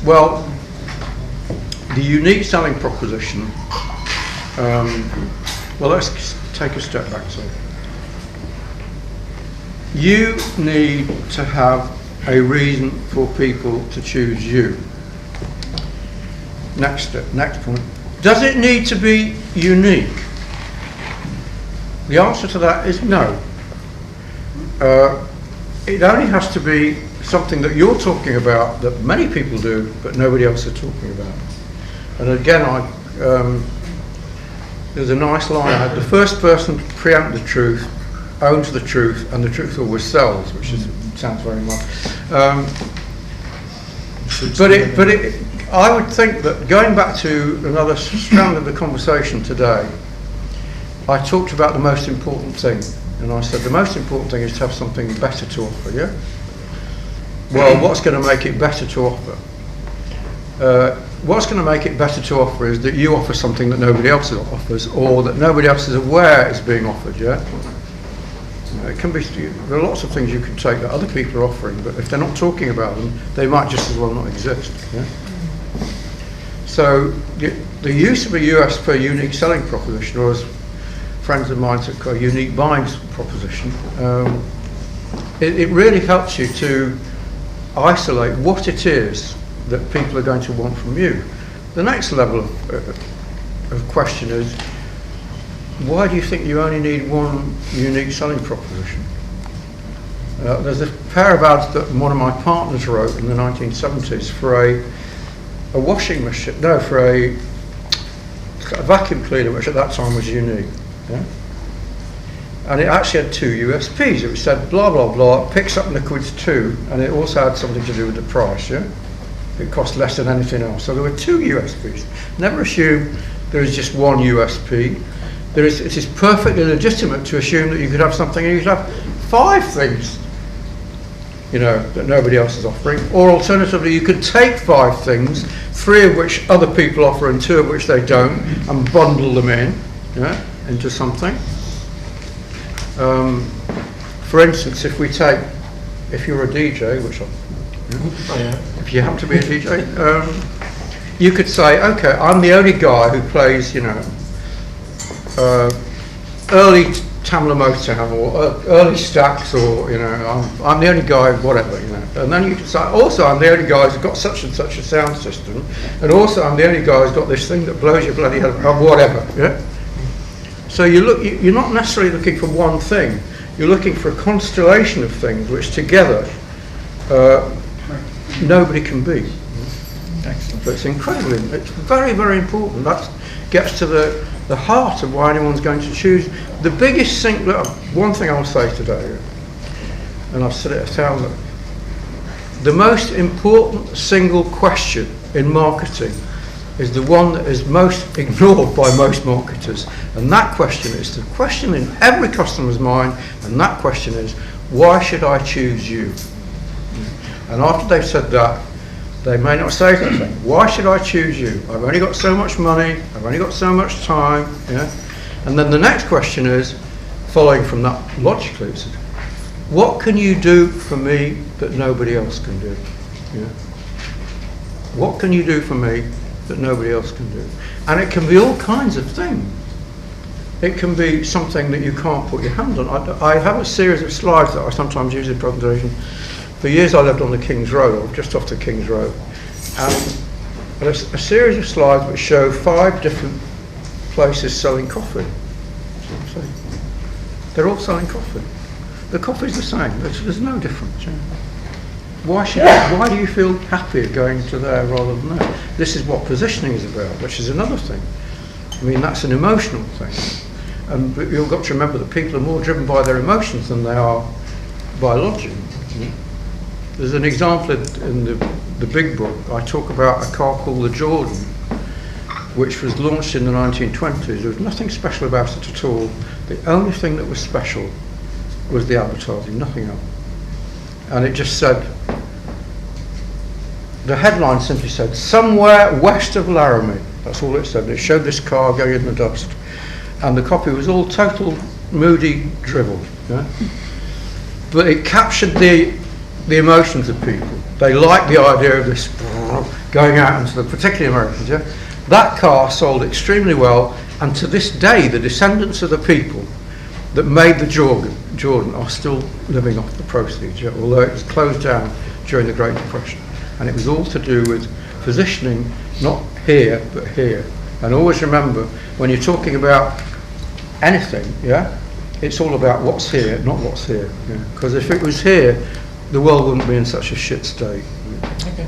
Well, the unique selling proposition, well, let's take a step back. So, you need to have a reason for people to choose you. Next point. Does it need to be unique? The answer to that is no. It only has to be something that you're talking about, that many people do, but nobody else is talking about. And again, there's a nice line I had: the first person to preempt the truth owns the truth, and the truth always sells, which sounds very well. But I would think that, going back to another strand of the conversation today, I talked about the most important thing, and I said the most important thing is to have something better to offer. Yeah. Well, what's going to make it better to offer? What's going to make it better to offer is that you offer something that nobody else offers, or that nobody else is aware is being offered. Yeah. It can be. There are lots of things you can take that other people are offering, but if they're not talking about them, they might just as well not exist. Yeah? So the use of a USP, unique selling proposition, or as friends of mine call a unique buying proposition, it really helps you to isolate what it is that people are going to want from you. The next level of question is, why do you think you only need one unique selling proposition? There's a pair of ads that one of my partners wrote in the 1970s for a washing machine, for a vacuum cleaner, which at that time was unique. Yeah? And it actually had two USPs. It said blah blah blah, picks up liquids too, and it also had something to do with the price. Yeah, it cost less than anything else. So there were two USPs. Never assume there is just one USP. It is perfectly legitimate to assume that you could have something and you could have 5 things, that nobody else is offering. Or alternatively, you could take 5 things, 3 of which other people offer and 2 of which they don't, and bundle them into something. For instance, if you're a DJ, which if you happen to be a DJ, you could say, okay, I'm the only guy who plays, early Tamla Motown or early Stax, or I'm the only guy, whatever, and then you can say, also I'm the only guy who's got such and such a sound system, and also I'm the only guy who's got this thing that blows your bloody head, or whatever. Yeah. So you're not necessarily looking for one thing. You're looking for a constellation of things which together nobody can beat. Excellent. So it's it's very, very important. That gets to the heart of why anyone's going to choose. The biggest thing, one thing I'll say today, and I've said it 1,000, the most important single question in marketing is the one that is most ignored by most marketers, and that question is the question in every customer's mind, and that question is, why should I choose you? And after they've said that, they may not say anything. Why should I choose you? I've only got so much money, I've only got so much time. Yeah? And then the next question is, following from that logically, it's, what can you do for me that nobody else can do? Yeah? What can you do for me that nobody else can do? And it can be all kinds of things. It can be something that you can't put your hand on. I have a series of slides that I sometimes use in presentation. For years I lived on the King's Road, or just off the King's Road, and there's a series of slides which show 5 different places selling coffee. They're all selling coffee. The coffee's the same. There's no difference. Yeah? Why do you feel happier going to there rather than there? This is what positioning is about, which is another thing. I mean, that's an emotional thing. But you've got to remember that people are more driven by their emotions than they are by logic. There's an example in the big book. I talk about a car called the Jordan, which was launched in the 1920s. There was nothing special about it at all. The only thing that was special was the advertising, nothing else. And it just said, the headline simply said, somewhere west of Laramie. That's all it said. It showed this car going in the dust. And the copy was all total moody drivel. Yeah? But it captured the emotions of people. They liked the idea of this going out into the particularly Americans. Yeah, that car sold extremely well, and to this day, the descendants of the people that made the Jordan are still living off the proceeds. Yeah, although it was closed down during the Great Depression, and it was all to do with positioning, not here but here. And always remember, when you're talking about anything, yeah, it's all about what's here, not what's here. Because if it was here, the world wouldn't be in such a shit state. Okay.